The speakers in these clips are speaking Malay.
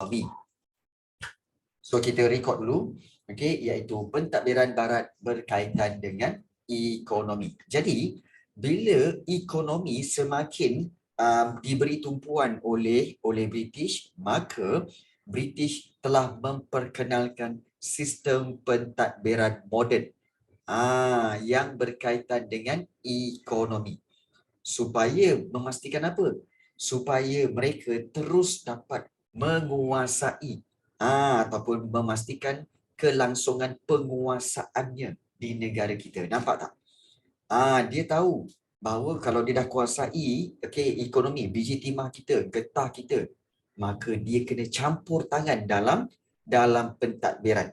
ekonomi. So kita rekod dulu, okey, iaitu pentadbiran barat berkaitan dengan ekonomi. Jadi bila ekonomi semakin diberi tumpuan oleh British, maka British telah memperkenalkan sistem pentadbiran moden yang berkaitan dengan ekonomi. Supaya memastikan apa? Supaya mereka terus dapat menguasai ataupun memastikan kelangsungan penguasaannya di negara kita. Nampak tak? Dia tahu bahawa kalau dia dah kuasai ekonomi, biji timah kita, getah kita, maka dia kena campur tangan dalam pentadbiran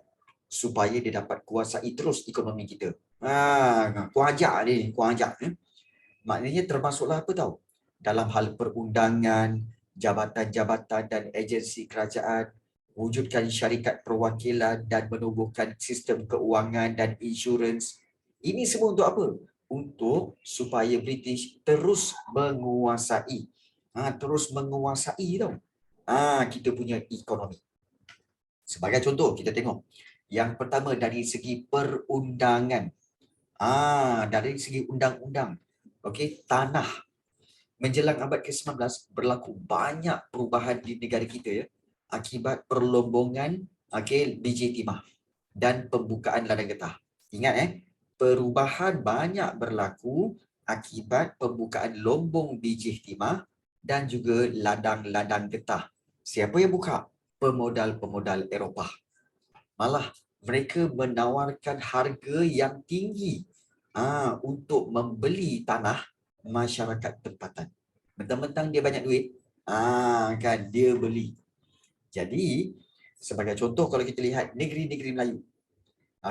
supaya dia dapat kuasai terus ekonomi kita. Kuajak ni, kuajak. Maknanya termasuklah apa tahu? Dalam hal perundangan, jabatan-jabatan dan agensi kerajaan, wujudkan syarikat perwakilan dan menubuhkan sistem keuangan dan insurans. Ini semua untuk apa? Untuk supaya British terus menguasai. Terus menguasai tau. Kita punya ekonomi. Sebagai contoh, kita tengok. Yang pertama dari segi perundangan. Dari segi undang-undang. Tanah. Menjelang abad ke-19 berlaku banyak perubahan di negara kita ya, akibat perlombongan biji timah dan pembukaan ladang getah. Ingat perubahan banyak berlaku akibat pembukaan lombong biji timah dan juga ladang-ladang getah. Siapa yang buka? Pemodal-pemodal Eropah. Malah mereka menawarkan harga yang tinggi untuk membeli tanah masyarakat tempatan. Mentang-mentang dia banyak duit, kan dia beli. Jadi sebagai contoh kalau kita lihat negeri-negeri Melayu.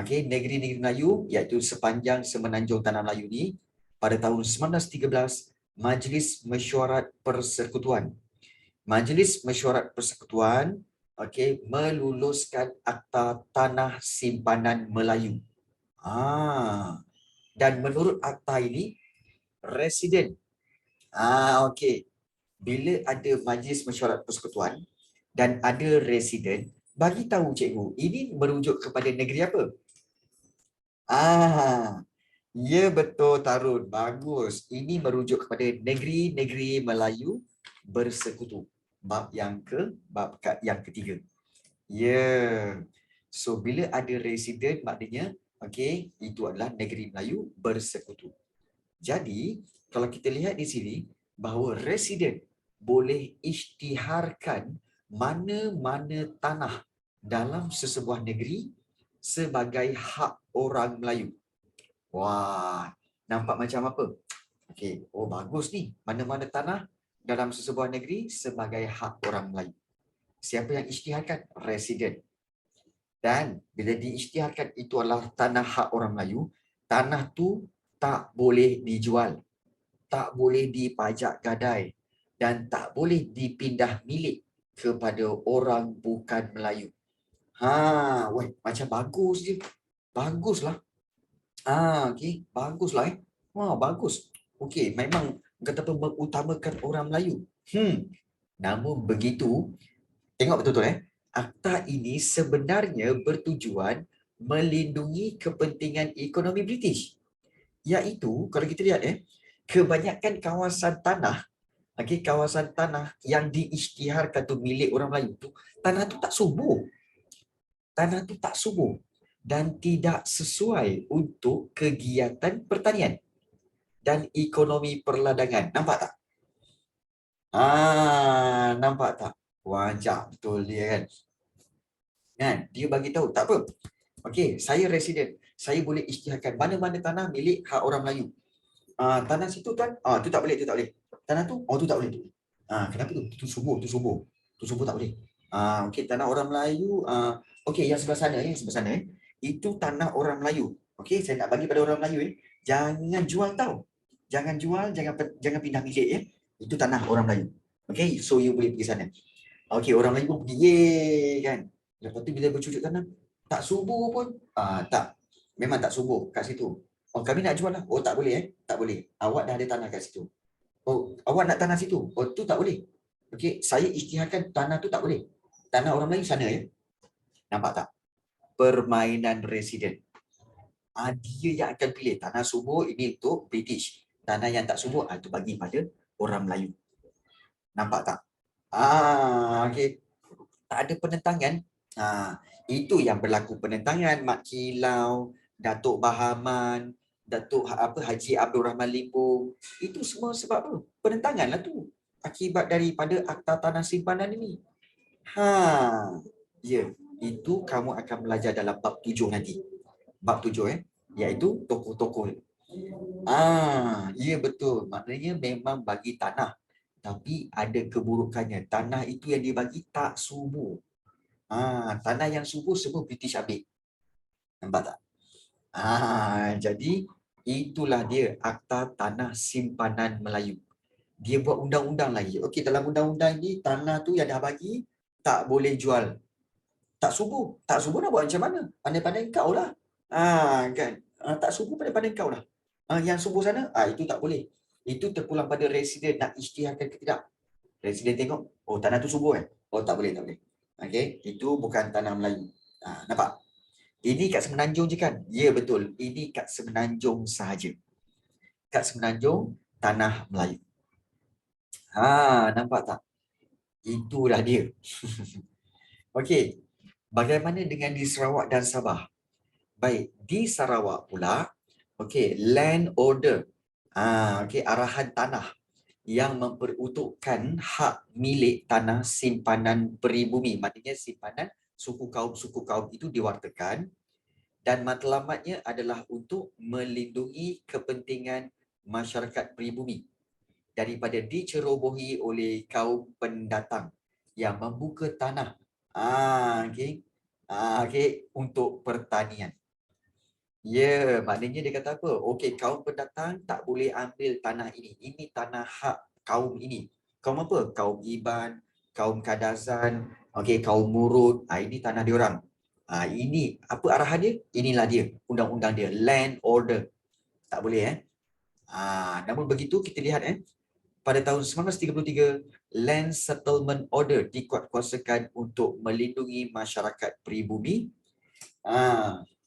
Negeri-negeri Melayu iaitu sepanjang semenanjung Tanah Melayu ni, pada tahun 1913 Majlis Mesyuarat Persekutuan. Majlis Mesyuarat Persekutuan meluluskan Akta Tanah Simpanan Melayu. Dan menurut akta ini, residen bila ada Majlis Mesyuarat Persekutuan dan ada residen, bagi tahu cikgu, ini merujuk kepada negeri apa? Ya betul Tarun, bagus. Ini merujuk kepada negeri-negeri Melayu bersekutu. Bab yang ketiga. Ya. So bila ada residen, maknanya itu adalah negeri Melayu bersekutu. Jadi kalau kita lihat di sini bahawa residen boleh isytiharkan mana-mana tanah dalam sesebuah negeri sebagai hak orang Melayu. Wah, nampak macam apa? Bagus ni. Mana-mana tanah dalam sesebuah negeri sebagai hak orang Melayu. Siapa yang isytiharkan? Residen. Dan bila diisytiharkan itu adalah tanah hak orang Melayu, tanah tu tak boleh dijual, tak boleh dipajak gadai dan tak boleh dipindah milik kepada orang bukan Melayu. Macam bagus je. Baguslah. Baguslah bagus. Memang kata apa mengutamakan orang Melayu. Namun begitu, tengok betul-betul akta ini sebenarnya bertujuan melindungi kepentingan ekonomi British. Iaitu kalau kita lihat kebanyakan kawasan tanah yang diisytiharkan tu milik orang Melayu tu, tanah tu tak subur. Tanah tu tak subur dan tidak sesuai untuk kegiatan pertanian dan ekonomi perladangan. Nampak tak? Nampak tak? Wajah betul dia kan? Dia bagi tahu tak apa. Saya residen. Saya boleh isytiharkan mana-mana tanah milik hak orang Melayu. Tanah situ tuan, tu tak boleh, tu tak boleh. Tanah tu, tu tak boleh. Kenapa tu? Tu subur. Tu subur tak boleh. Tanah orang Melayu, yang sebelah sana, itu tanah orang Melayu. Saya nak bagi pada orang Melayu jangan jual tau. Jangan jual, jangan pindah milik Itu tanah orang Melayu. So you boleh pergi sana. Orang Melayu pun pergi, kan. Lepas tu bila bercucuk tanam, tak subur pun. Tak. Memang tak subur kat situ. Kami nak jual lah. Tak boleh Tak boleh. Awak dah ada tanah kat situ. Awak nak tanah situ. Tu tak boleh. Saya isytiharkan tanah tu tak boleh. Tanah orang Melayu sana ya. Nampak tak? Permainan residen. Dia yang akan pilih tanah subur ini untuk British. Tanah yang tak subur itu bagi pada orang Melayu. Nampak tak? Okey. Tak ada penentangan. Itu yang berlaku penentangan Mat Kilau, Datuk Bahaman, Datuk Haji Abdul Rahman Limbong. Itu semua sebab apa? Penentangan lah tu. Akibat daripada Akta Tanah Simpanan ini. Ya, itu kamu akan belajar dalam bab 7 nanti. Bab 7 iaitu tokoh-tokoh. Ya betul. Maknanya memang bagi tanah. Tapi ada keburukannya. Tanah itu yang dibagi tak subur. Tanah yang subur semua British ambil. Nampak tak? Jadi itulah dia Akta Tanah Simpanan Melayu. Dia buat undang-undang lagi. Okey, dalam undang-undang ni tanah tu yang dah bagi tak boleh jual. Tak subur. Tak subur nak buat macam mana? Pandai-pandai kau lah. Kan? Tak subur pandai-pandai kau lah. Yang subur sana, itu tak boleh. Itu terpulang pada residen nak isytiharkan ke tidak. Residen tengok, oh tanah tu subur kan? Oh tak boleh, tak boleh. Okey, itu bukan tanah Melayu. Nampak? Ini kat Semenanjung je kan? Ya betul. Ini kat Semenanjung sahaja. Kat Semenanjung, tanah Melayu. Nampak tak? Itulah dia. Okey. Bagaimana dengan di Sarawak dan Sabah? Baik, di Sarawak pula, okey, land order. Okey, arahan tanah yang memperuntukkan hak milik tanah simpanan peribumi. Maknanya simpanan suku kaum itu diwartakan dan matlamatnya adalah untuk melindungi kepentingan masyarakat peribumi daripada dicerobohi oleh kaum pendatang yang membuka tanah untuk pertanian. Ya, maknanya dia kata apa? Okey, kaum pendatang tak boleh ambil tanah ini. Ini tanah hak kaum ini. Kaum apa? Kaum Iban, kaum Kadazan, okey, kaum Murut. Ini tanah diorang. Ini apa arahan dia? Inilah dia, undang-undang dia, land order. Tak boleh namun begitu kita lihat pada tahun 1933, Land Settlement Order dikuatkuasakan untuk melindungi masyarakat peribumi.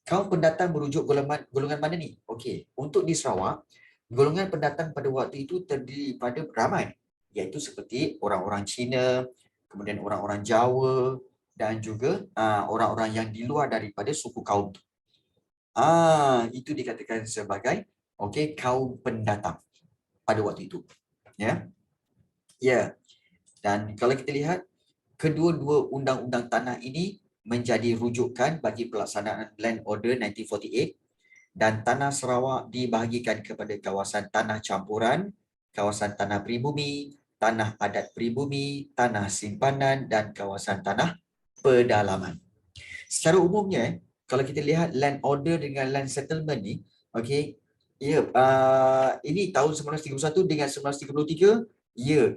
Kaum pendatang merujuk golongan mana ni? Okey, untuk di Sarawak, golongan pendatang pada waktu itu terdiri pada ramai, iaitu seperti orang-orang Cina, kemudian orang-orang Jawa dan juga orang-orang yang di luar daripada suku kaum. Itu dikatakan sebagai kaum pendatang pada waktu itu. Ya. Dan kalau kita lihat kedua-dua undang-undang tanah ini menjadi rujukan bagi pelaksanaan Land Order 1948 dan tanah Sarawak dibahagikan kepada kawasan tanah campuran, kawasan tanah peribumi, tanah adat peribumi, tanah simpanan dan kawasan tanah pedalaman. Secara umumnya kalau kita lihat Land Order dengan Land Settlement ni, ini tahun 1931 dengan 1933,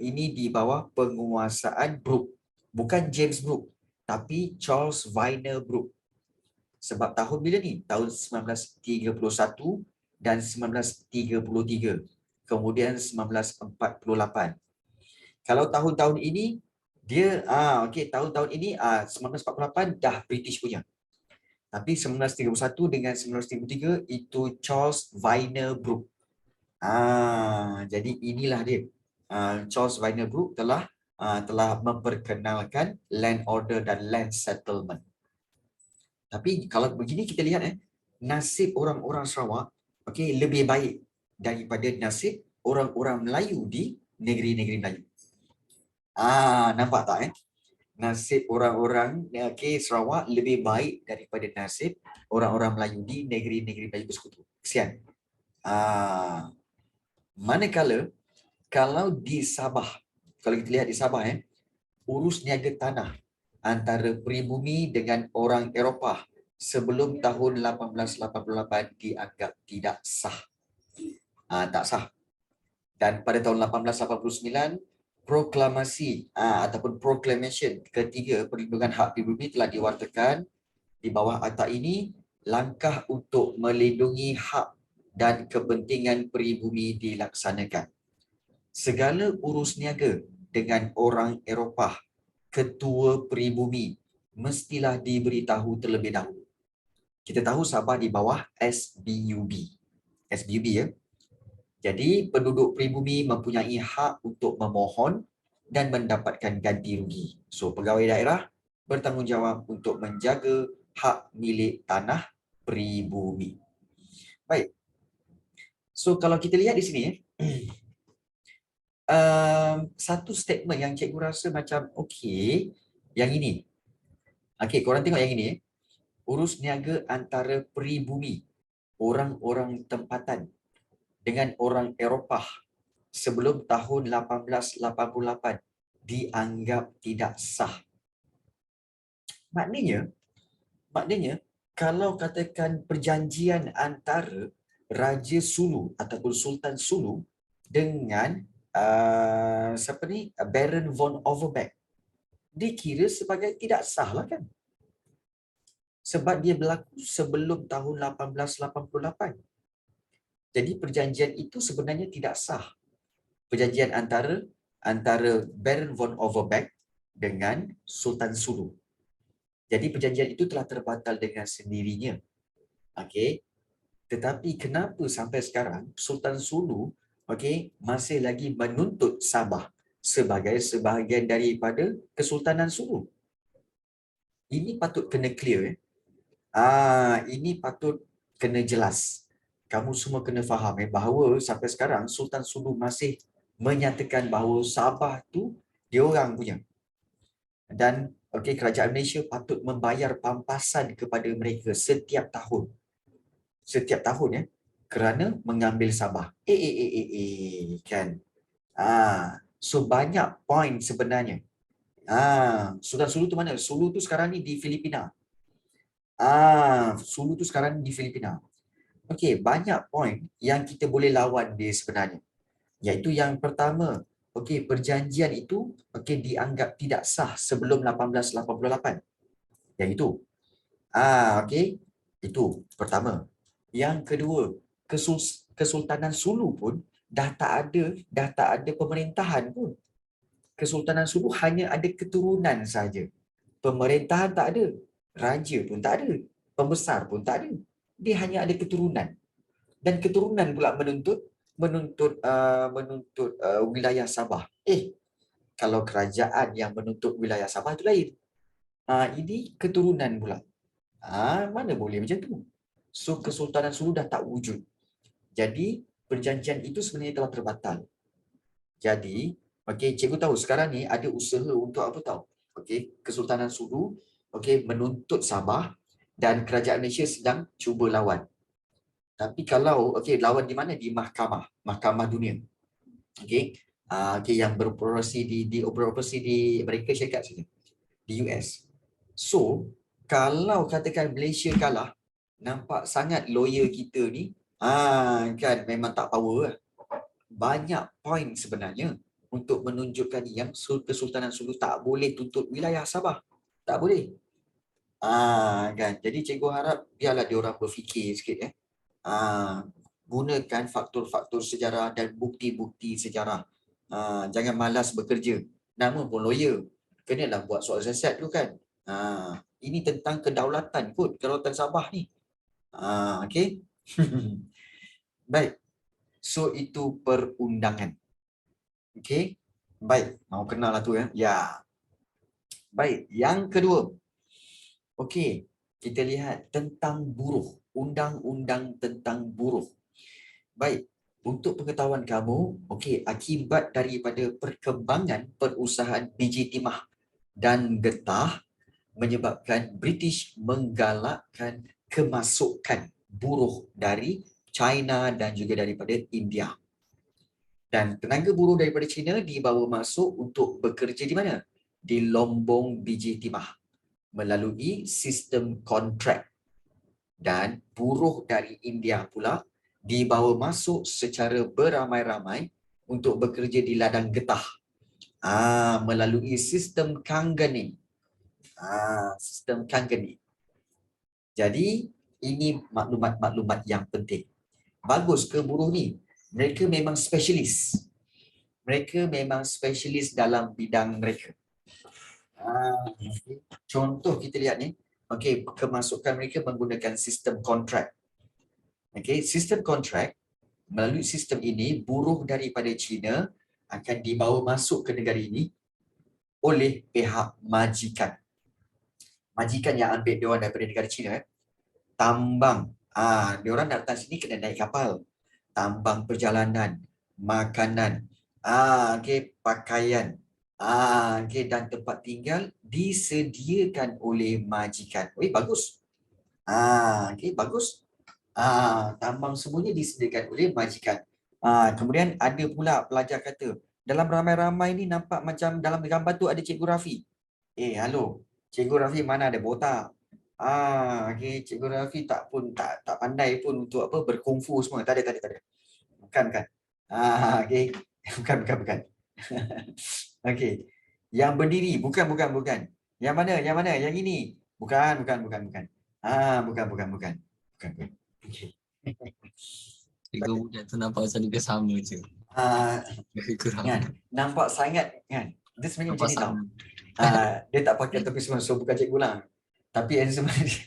ini di bawah penguasaan Brooke. Bukan James Brooke, tapi Charles Vyner Brooke. Sebab tahun bila ni? Tahun 1931 dan 1933. Kemudian 1948. Kalau tahun-tahun ini, dia, tahun-tahun ini 1948 dah British punya. Tapi 1931 dengan 1933 itu Charles Vyner Brooke. Jadi inilah dia. Charles Vyner Brooke telah memperkenalkan land order dan land settlement. Tapi kalau begini kita lihat nasib orang-orang Sarawak lebih baik daripada nasib orang-orang Melayu di negeri-negeri Melayu. Nampak tak nasib orang-orang Sarawak lebih baik daripada nasib orang-orang Melayu di negeri-negeri Melayu bersekutu. Kesian. Manakala kalau di Sabah, kalau kita lihat di Sabah urus niaga tanah antara peribumi dengan orang Eropah sebelum tahun 1888 dianggap tidak sah. Tak sah. Dan pada tahun 1889 proklamasi ataupun proclamation ketiga perlindungan hak pribumi telah diwartakan. Di bawah akta ini, langkah untuk melindungi hak dan kepentingan peribumi dilaksanakan. Segala urus niaga dengan orang Eropah ketua peribumi mestilah diberitahu terlebih dahulu. Kita tahu Sabah di bawah SBUB. SBUB ya. Jadi penduduk pribumi mempunyai hak untuk memohon dan mendapatkan ganti rugi. So pegawai daerah bertanggungjawab untuk menjaga hak milik tanah pribumi. Baik. So kalau kita lihat di sini satu statement yang cikgu rasa macam okey, yang ini. Okey, korang tengok yang ini. Urus niaga antara pribumi, orang-orang tempatan dengan orang Eropah sebelum tahun 1888 dianggap tidak sah. Maknanya kalau katakan perjanjian antara Raja Sulu ataupun Sultan Sulu dengan siapa ni, Baron von Overbeck, dikira sebagai tidak sah lah kan? Sebab dia berlaku sebelum tahun 1888. Jadi perjanjian itu sebenarnya tidak sah. Perjanjian antara Baron von Overbeck dengan Sultan Sulu. Jadi perjanjian itu telah terbatal dengan sendirinya. Okey. Tetapi kenapa sampai sekarang Sultan Sulu masih lagi menuntut Sabah sebagai sebahagian daripada Kesultanan Sulu? Ini patut kena clear. Ini patut kena jelas. Kamu semua kena faham bahawa sampai sekarang Sultan Sulu masih menyatakan bahawa Sabah tu dia orang punya. Dan kerajaan Malaysia patut membayar pampasan kepada mereka setiap tahun. Setiap tahun kerana mengambil Sabah. Kan. So banyak poin sebenarnya. Sultan Sulu tu mana? Sulu tu sekarang ni di Filipina. Sulu tu sekarang di Filipina. Okey, banyak poin yang kita boleh lawan dia sebenarnya. Iaitu yang pertama, perjanjian itu dianggap tidak sah sebelum 1888. Yang itu. Itu pertama. Yang kedua, Kesultanan Sulu pun dah tak ada pemerintahan pun. Kesultanan Sulu hanya ada keturunan saja. Pemerintahan tak ada. Raja pun tak ada. Pembesar pun tak ada. Dia hanya ada keturunan. Dan keturunan pula menuntut wilayah Sabah. Kalau kerajaan yang menuntut wilayah Sabah itu lain. Ini keturunan pula. Mana boleh macam tu? So Kesultanan Sulu dah tak wujud. Jadi perjanjian itu sebenarnya telah terbatal. Jadi, cikgu tahu sekarang ni ada usaha untuk apa tahu? Kesultanan Sulu menuntut Sabah dan kerajaan Malaysia sedang cuba lawan. Tapi kalau lawan di mana? Di mahkamah dunia. Yang beroperasi di Amerika Syarikat saja. Di US. So, kalau katakan Malaysia kalah, nampak sangat lawyer kita ni kan memang tak power lah. Banyak poin sebenarnya untuk menunjukkan yang Kesultanan Sulu tak boleh tuntut wilayah Sabah. Tak boleh. Kan. Jadi cikgu harap biarlah diorang berfikir sikit gunakan faktor-faktor sejarah dan bukti-bukti sejarah. Jangan malas bekerja. Nama pun lawyer. Kenalah buat soal siasat tu kan. Ini tentang kedaulatan kot, kedaulatan Sabah ni. Okey. Baik. So itu perundangan. Okey. Baik, mau kenal lah tu ya. Ya. Baik, yang kedua. Okey, kita lihat tentang buruh. Undang-undang tentang buruh. Baik, untuk pengetahuan kamu, akibat daripada perkembangan perusahaan biji timah dan getah menyebabkan British menggalakkan kemasukan buruh dari China dan juga daripada India. Dan tenaga buruh daripada China dibawa masuk untuk bekerja di mana? Di lombong biji timah melalui sistem kontrak. Dan buruh dari India pula dibawa masuk secara beramai-ramai untuk bekerja di ladang getah melalui sistem Kangani. Sistem Kangani. Jadi ini maklumat-maklumat yang penting. Bagus ke buruh ni? Mereka memang spesialis. Mereka memang spesialis dalam bidang mereka. Okay. Contoh kita lihat ni, okey, kemasukan mereka menggunakan sistem kontrak. Okey, sistem kontrak, melalui sistem ini buruh daripada China akan dibawa masuk ke negara ini oleh pihak majikan. Majikan yang ambil dia orang daripada negara China, tambang. Dia orang datang sini kena naik kapal. Tambang perjalanan, makanan, okey, pakaian, okey, dan tempat tinggal disediakan oleh majikan. Bagus. Okey, bagus. Tambang semuanya disediakan oleh majikan. Kemudian ada pula pelajar kata, dalam ramai-ramai ni nampak macam dalam gambar tu ada Cikgu Rafi. Halo, Cikgu Rafi mana ada botak? Okey, Cikgu Rafi tak pandai pun untuk apa berkungfu semua. Tak ada. Bukan. Okey. Bukan. Okey. Yang berdiri, bukan. Yang mana? Yang ini. Bukan. Bukan. Okey. Cikgu budak tu nampak macam dia sama je. Kan? Nampak sangat kan? Dia sebenarnya Nampak macam ni tau. sama. Dia tak pakai topi semua, so bukan cikgu lah. Tapi yang sebenarnya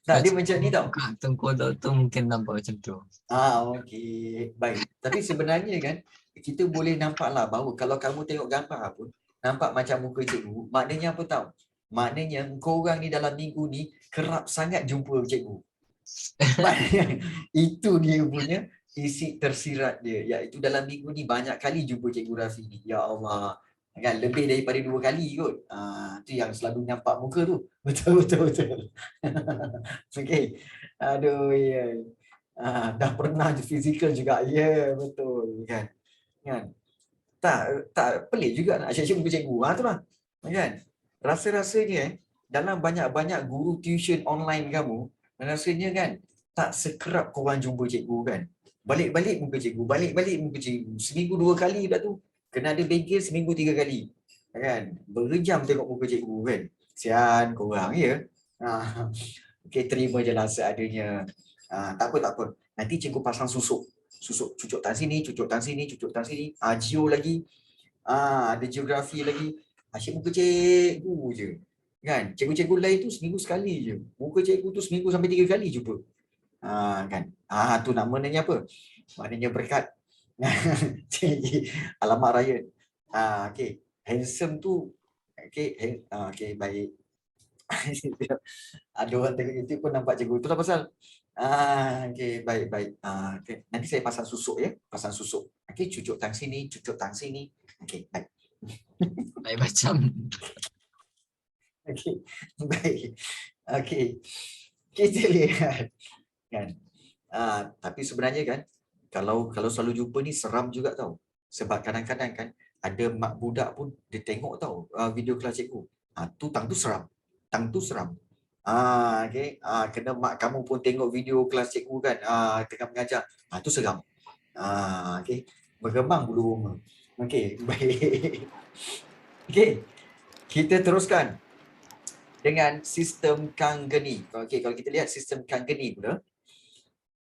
dia macam ni tau. Buka tengkodok tu mungkin nampak macam tu. Okey. Baik. Tapi sebenarnya kan, kita boleh nampak lah bahawa kalau kamu tengok gambar pun, nampak macam muka cikgu, maknanya apa tau? Maknanya korang ni dalam minggu ni kerap sangat jumpa cikgu. Maknanya itu dia punya isi tersirat dia, iaitu dalam minggu ni banyak kali jumpa Cikgu Rafi ni. Ya Allah, kan lebih daripada 2 kali kot. Tu yang selalu nampak muka tu. Betul. Okey. Aduh, ya. Dah pernah fizikal juga. Ya, betul kan. Tak pelik juga nak asyik muka cikgu. Tu lah. Kan? Rasa-rasanya dalam banyak-banyak guru tuition online kamu, rasanya kan tak sekerap korang jumpa cikgu kan. Balik-balik muka cikgu, balik-balik muka cikgu. Seminggu 2 kali dah tu. Kena ada bagel seminggu 3 kali. Kan? Berjam tengok muka cikgu kan. Sian korang ya. Okey, terima je lah seadanya. Tak apa. Nanti cikgu pasang susuk. Susuk cucuk tan sini, cucuk tan sini. Geo lagi. Ada geografi lagi. Asyik muka cikgu je. Kan? Cikgu-cikgu lain tu seminggu sekali je. Muka cikgu tu seminggu sampai 3 kali jumpa. Kan? Tu namanya apa? Maknanya berkat. Alamak Ryan. Okey. Handsome tu. Okey, baik. Ada orang tengok YouTube pun nampak cikgu. Itulah pasal. Okey, baik. Okay. Nanti saya pasang susuk ya. Pasang susuk. Okey, cucuk tang sini. Okey, baik. Baik macam. Okey, baik. Okey. Kita lihat. Kan? Tapi sebenarnya kan, kalau selalu jumpa ni seram juga tau. Sebab kadang-kadang kan, ada mak budak pun dia tengok tau video kelas cikgu. Tang tu seram. Okay. Kena mak kamu pun tengok video kelas cikgu kan, tengah mengajar. Tu seram. Okay. Bergembang bulu roma. Okay, baik. Okay. Kita teruskan dengan sistem Kanggeni. Okay, kalau kita lihat sistem Kanggeni pula.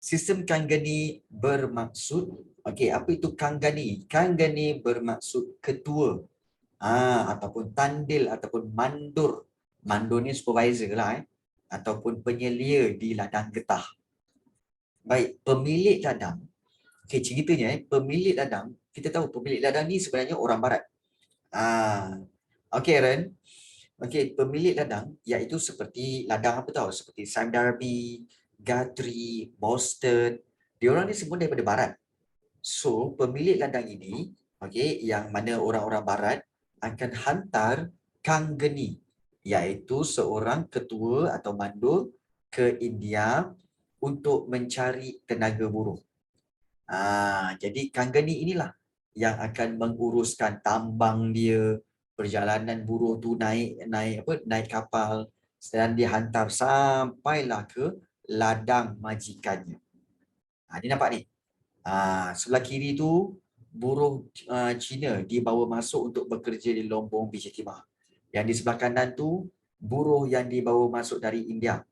Sistem Kanggeni bermaksud, apa itu Kanggeni? Kanggeni bermaksud ketua. Ataupun tandil ataupun mandur. Mandur ni supervisor lah ataupun penyelia di ladang getah. Baik, pemilik ladang. Ceritanya pemilik ladang, kita tahu pemilik ladang ni sebenarnya orang barat. Ren. Pemilik ladang iaitu seperti ladang apa tahu? Seperti Sime Darby, Guthrie, Boston. Diorang ni semua daripada barat. So, pemilik ladang ini, yang mana orang-orang barat akan hantar Kanggeni, iaitu seorang ketua atau mandur ke India untuk mencari tenaga buruh. Jadi Kanggeni inilah yang akan menguruskan tambang dia, perjalanan buruh tu naik kapal dan dihantar sampailah ke ladang majikannya. Ni nampak ni. Sebelah kiri tu buruh Cina dibawa masuk untuk bekerja di Lombong Biji Timah. Yang di sebelah kanan tu buruh yang dibawa masuk dari India.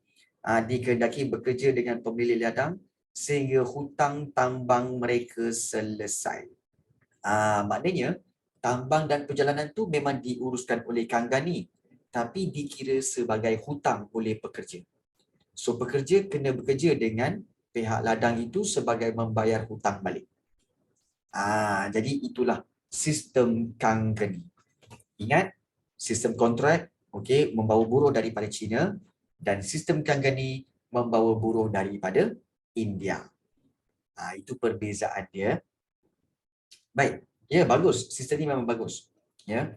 Dikehendaki bekerja dengan pemilik ladang sehingga hutang tambang mereka selesai. Maknanya tambang dan perjalanan tu memang diuruskan oleh Kanggeni. tapi dikira sebagai hutang oleh pekerja. So pekerja kena bekerja dengan pihak ladang itu sebagai membayar hutang balik. Jadi itulah sistem Kangkeni. Ingat, sistem kontrak membawa buruh daripada China dan sistem Kangkeni membawa buruh daripada India. Itu perbezaan dia. Baik, ya bagus. Sistem ini memang bagus. Ya.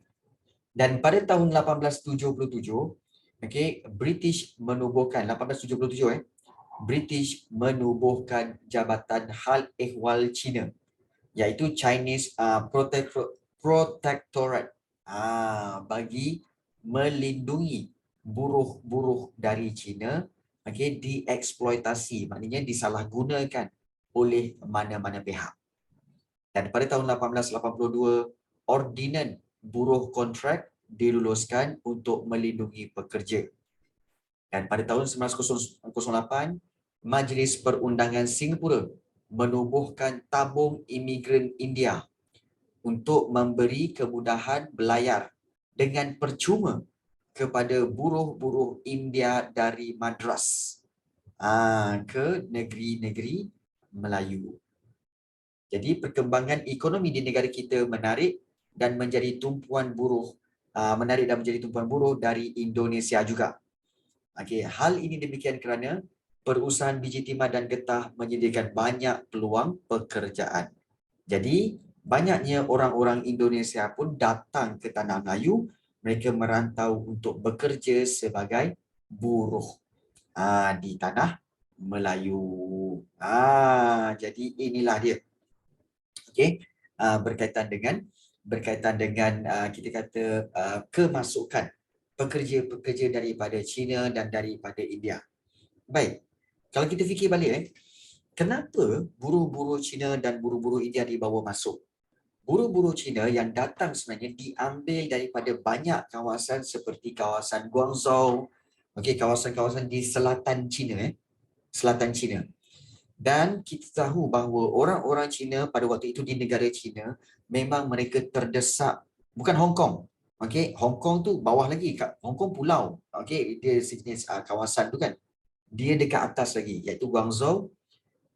Dan pada tahun 1877, British menubuhkan 1877 British menubuhkan Jabatan Hal Ehwal China, iaitu Chinese Protectorate, bagi melindungi buruh-buruh dari China dieksploitasi, maknanya disalahgunakan oleh mana-mana pihak. Dan pada tahun 1882, Ordinan Buruh Kontrak diluluskan untuk melindungi pekerja. Dan pada tahun 1908, Majlis Perundangan Singapura menubuhkan tabung imigran India untuk memberi kemudahan belayar dengan percuma kepada buruh-buruh India dari Madras ke negeri-negeri Melayu. Jadi perkembangan ekonomi di negara kita menarik dan menjadi tumpuan buruh dari Indonesia juga. Hal ini demikian kerana perusahaan biji timah dan getah menyediakan banyak peluang pekerjaan. Jadi banyaknya orang-orang Indonesia pun datang ke Tanah Melayu, mereka merantau untuk bekerja sebagai buruh di Tanah Melayu. Jadi inilah dia. Berkaitan dengan kita kata kemasukan pekerja-pekerja daripada China dan daripada India. Baik, kalau kita fikir balik, kenapa buruh-buruh China dan buruh-buruh India dibawa masuk? Buruh-buruh China yang datang sebenarnya diambil daripada banyak kawasan seperti kawasan Guangzhou, kawasan-kawasan di selatan China, selatan China. Dan kita tahu bahawa orang-orang Cina pada waktu itu di negara China memang mereka terdesak, bukan Hong Kong. Hong Kong tu bawah lagi, Hong Kong pulau. Dia sejenis kawasan tu kan. Dia dekat atas lagi, iaitu Guangzhou.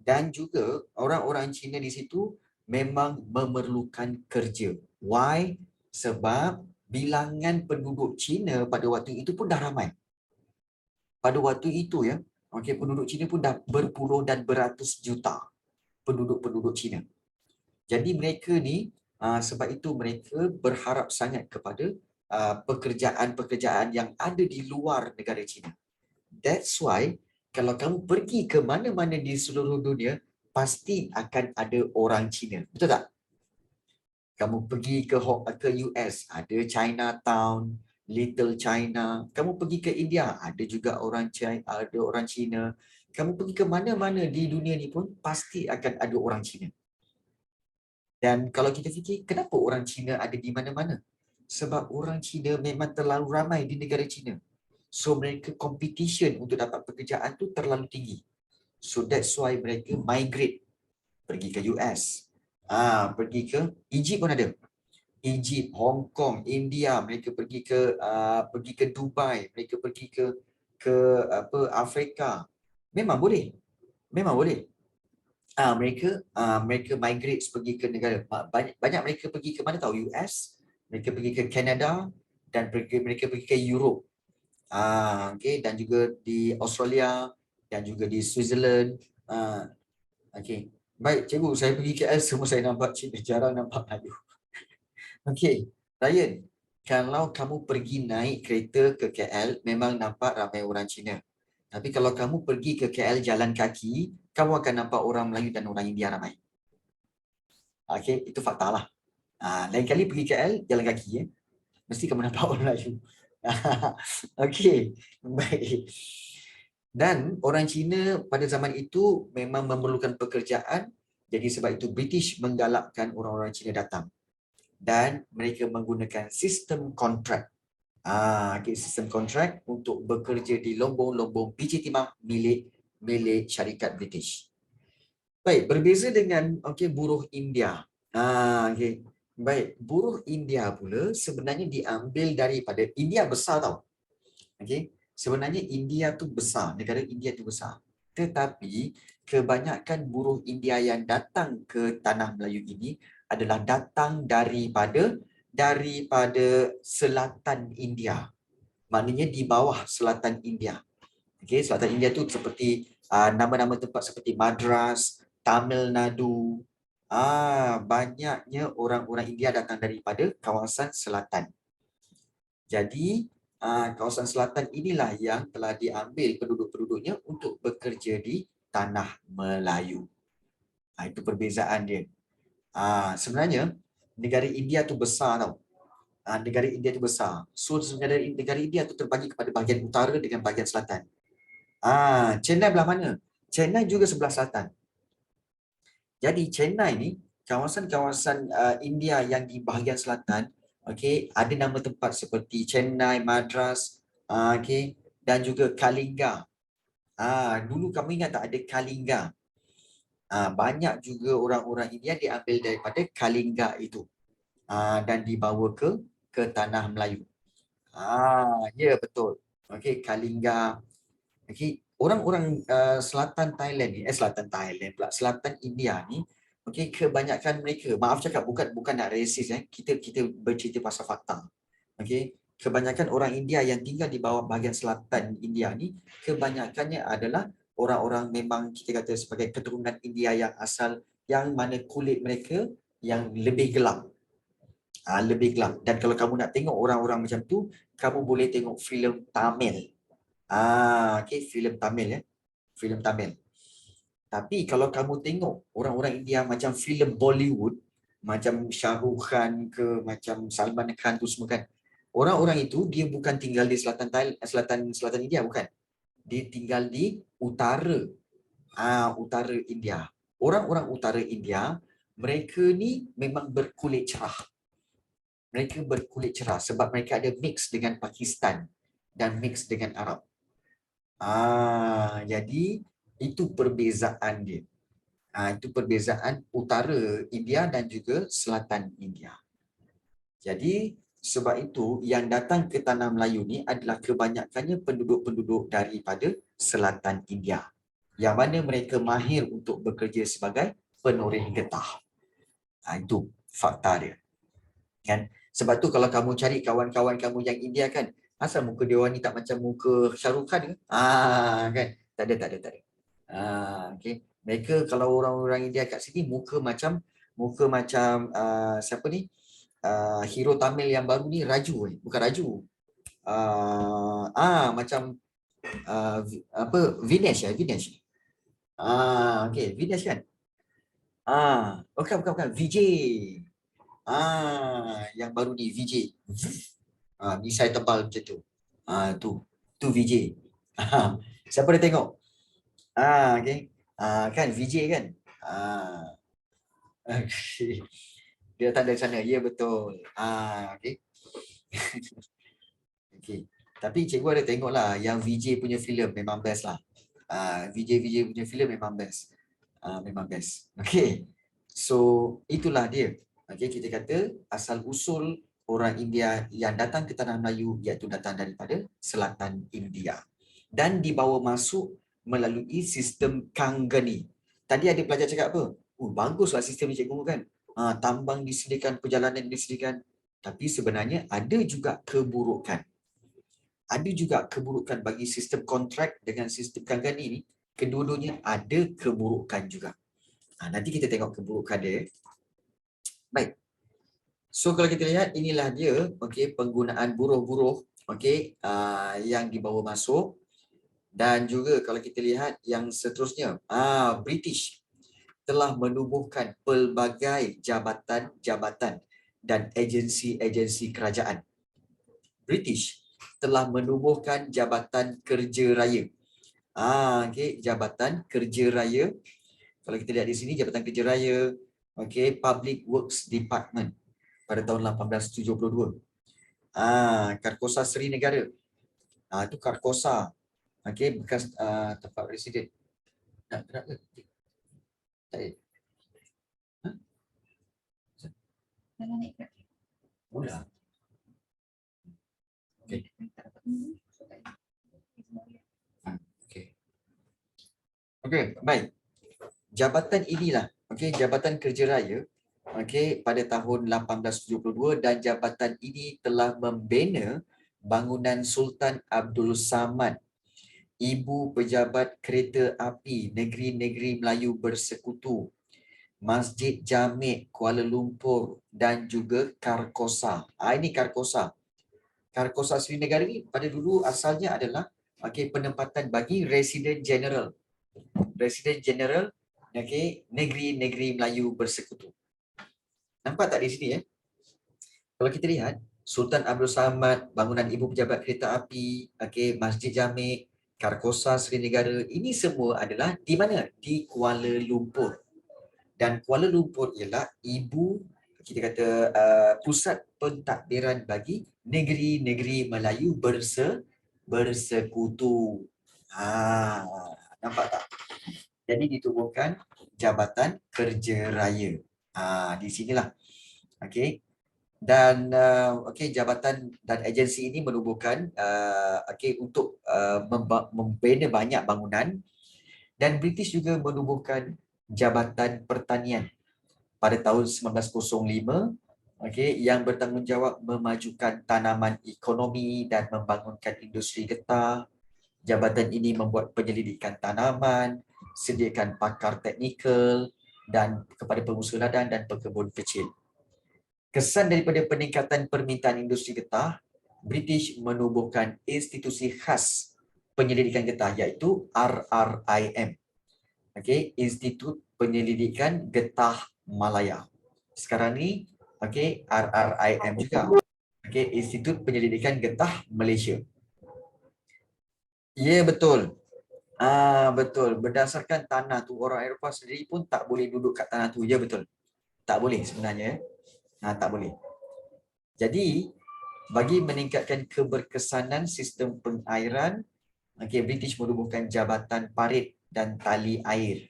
Dan juga orang-orang Cina di situ memang memerlukan kerja. Why? Sebab bilangan penduduk Cina pada waktu itu pun dah ramai. Pada waktu itu penduduk Cina pun dah berpuluh dan beratus juta penduduk Cina. Jadi mereka ni sebab itu mereka berharap sangat kepada pekerjaan-pekerjaan yang ada di luar negara China. That's why kalau kamu pergi ke mana-mana di seluruh dunia, pasti akan ada orang Cina. Betul tak? Kamu pergi ke US, ada Chinatown, Little China. Kamu pergi ke India, ada juga orang China, ada orang Cina. Kamu pergi ke mana-mana di dunia ni pun pasti akan ada orang Cina. Dan kalau kita fikir, kenapa orang Cina ada di mana-mana? Sebab orang Cina memang terlalu ramai di negara China. So mereka competition untuk dapat pekerjaan tu terlalu tinggi. So that's why mereka migrate, pergi ke US, pergi ke Egypt pun ada. Egypt, Hong Kong, India, mereka pergi ke Dubai, mereka pergi ke Afrika. Memang boleh. Mereka migrate pergi ke negara, banyak mereka pergi ke mana tahu? US, mereka pergi ke Canada dan mereka pergi ke Europe. Dan juga di Australia dan juga di Switzerland. Baik, cikgu, saya pergi KL semua saya nampak Cina, jarang nampak Melayu. Ryan, kalau kamu pergi naik kereta ke KL, memang nampak ramai orang Cina. Tapi kalau kamu pergi ke KL jalan kaki, kamu akan nampak orang Melayu dan orang India ramai. Itu fakta lah. Lain kali pergi KL jalan kaki, mesti kamu nampak orang Melayu. Baik. Dan orang Cina pada zaman itu memang memerlukan pekerjaan, jadi sebab itu British menggalakkan orang-orang Cina datang. Dan mereka menggunakan sistem kontrak. Sistem kontrak untuk bekerja di lombong-lombong biji timah milik syarikat British. Baik, berbeza dengan buruh India. Baik, buruh India pula sebenarnya diambil daripada, India besar tau. Okey, sebenarnya India tu besar, negara India tu besar. Tetapi kebanyakan buruh India yang datang ke tanah Melayu ini adalah datang daripada selatan India. Maknanya di bawah selatan India. Okey, selatan India tu seperti nama-nama tempat seperti Madras, Tamil Nadu. Banyaknya orang-orang India datang daripada kawasan selatan. Jadi kawasan selatan inilah yang telah diambil penduduk-penduduknya untuk bekerja di tanah Melayu. Itu perbezaan dia. Sebenarnya negara India tu besar tau. Negara India tu besar. So sebenarnya negara India tu terbagi kepada bahagian utara dengan bahagian selatan. Chennai belah mana? Chennai juga sebelah selatan. Jadi Chennai ni kawasan-kawasan India yang di bahagian selatan, okey, ada nama tempat seperti Chennai, Madras, okey, dan juga Kalinga. Dulu kamu ingat tak ada Kalinga? Banyak juga orang-orang India diambil daripada Kalinga itu. Dan dibawa ke tanah Melayu. Ya betul. Okey, Kalinga. Okey, orang-orang selatan Thailand ni, selatan Thailand pula, selatan India ni, okey, kebanyakan mereka, maaf cakap, bukan nak resis, kita bercerita pasal fakta. Okey, kebanyakan orang India yang tinggal di bawah bahagian selatan India ni, kebanyakannya adalah orang-orang memang kita kata sebagai keturunan India yang asal, yang mana kulit mereka yang lebih gelap. Lebih gelap. Dan kalau kamu nak tengok orang-orang macam tu, kamu boleh tengok filem Tamil. Okey, filem Tamil ya. Filem Tamil. Tapi kalau kamu tengok orang-orang India macam filem Bollywood, macam Shah Rukh Khan ke, macam Salman Khan tu semua kan. Orang-orang itu dia bukan tinggal di selatan India, bukan. Dia tinggal di utara. Utara India. Orang-orang utara India, mereka ni memang berkulit cerah. Mereka berkulit cerah sebab mereka ada mix dengan Pakistan dan mix dengan Arab. Jadi itu perbezaan dia. Itu perbezaan utara India dan juga selatan India. Jadi sebab itu yang datang ke tanah Melayu ni adalah kebanyakannya penduduk-penduduk daripada selatan India. Yang mana mereka mahir untuk bekerja sebagai penoreh getah. Itu fakta dia. Kan? Sebab tu kalau kamu cari kawan-kawan kamu yang India kan, asal muka dia orang ni tak macam muka Shah Rukh Khan ke? Kan? Tak ada. Okay. Mereka kalau orang-orang India kat sini muka macam siapa ni? Hero Tamil yang baru ni Raju, bukan Raju. Macam apa Vinesh. Okay, Vinesh kan? Bukan Vijay. Yang baru ni Vijay. Misai tebal macam tu. Tu Vijay. Siapa dah tengok? Okay. Kan Vijay kan? Okay. Dia datang dari sana. Ya betul. Okay. Okay. Tapi cikgu ada tengok lah yang Vijay punya filem memang best lah. Vijay punya filem memang best. Memang best. Okay. So itulah dia. Okay, kita kata asal usul orang India yang datang ke tanah Melayu iaitu datang daripada selatan India dan dibawa masuk melalui sistem Kangani. Tadi ada pelajar cakap apa? Baguslah sistem ni cikgu kan. Tambang disediakan, perjalanan disediakan. Tapi sebenarnya ada juga keburukan. Ada juga keburukan bagi sistem kontrak dengan sistem Kangani ni. Kedua-duanya ada keburukan juga. Nanti kita tengok keburukan dia. Baik. So kalau kita lihat inilah dia, okey, penggunaan buruh-buruh, okey, yang dibawa masuk. Dan juga kalau kita lihat yang seterusnya, British telah menubuhkan pelbagai jabatan-jabatan dan agensi-agensi kerajaan. British telah menubuhkan Jabatan Kerja Raya. Okey, Jabatan Kerja Raya. Kalau kita lihat di sini Jabatan Kerja Raya, okey, Public Works Department pada tahun 1872. Karkosa Seri Negara. Itu Karkosa. Okey, bekas tempat residen. Nak gerak ke? Tak ada. Kalau naik kereta. Mula. Okey. Okey, baik. Jabatan inilah, Jabatan Kerja Raya, pada tahun 1872, dan jabatan ini telah membina bangunan Sultan Abdul Samad, Ibu Pejabat Kereta Api Negeri-Negeri Melayu Bersekutu, Masjid Jami' Kuala Lumpur dan juga Karkosa. Ini Karkosa. Karkosa Seri Negara ni pada dulu asalnya adalah penempatan bagi Residen Jeneral. Residen Jeneral Negeri-Negeri Melayu Bersekutu. Nampak tak di sini Kalau kita lihat Sultan Abdul Samad, bangunan Ibu Pejabat Kereta Api, Masjid Jami', Karkosa Seri Negara, ini semua adalah di mana? Di Kuala Lumpur. Dan Kuala Lumpur ialah pusat pentadbiran bagi negeri-negeri Melayu bersekutu. Nampak tak? Jadi ditubuhkan Jabatan Kerja Raya. Di sinilah. Dan jabatan dan agensi ini menubuhkan untuk membina banyak bangunan, dan British juga menubuhkan Jabatan Pertanian pada tahun 1905 yang bertanggungjawab memajukan tanaman ekonomi dan membangunkan industri getah. Jabatan ini membuat penyelidikan tanaman, sediakan pakar teknikal dan kepada pengusaha ladang dan pekebun kecil. Kesan daripada peningkatan permintaan industri getah, British menubuhkan institusi khas penyelidikan getah iaitu RRIM. Institut Penyelidikan Getah Malaya. Sekarang ni RRIM juga. Institut Penyelidikan Getah Malaysia. Ya, betul. Betul. Berdasarkan tanah tu, orang Eropah sendiri pun tak boleh duduk kat tanah tu. Ya, betul. Tak boleh sebenarnya. Tak boleh. Jadi, bagi meningkatkan keberkesanan sistem pengairan, British menubuhkan Jabatan Parit dan Tali Air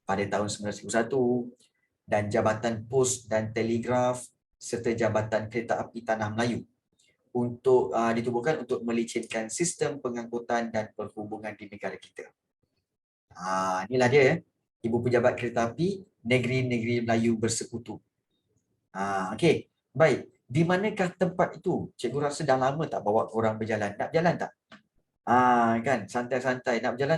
pada tahun 1991, dan Jabatan Pos dan Telegraf serta Jabatan Kereta Api Tanah Melayu untuk ditubuhkan untuk melicinkan sistem pengangkutan dan perhubungan di negara kita. Inilah dia Ibu Pejabat Kereta Api Negeri-Negeri Melayu Bersekutu. Okey, baik. Di manakah tempat itu? Cikgu rasa dah lama tak bawa korang berjalan. Nak berjalan tak? Kan, santai-santai. Nak berjalan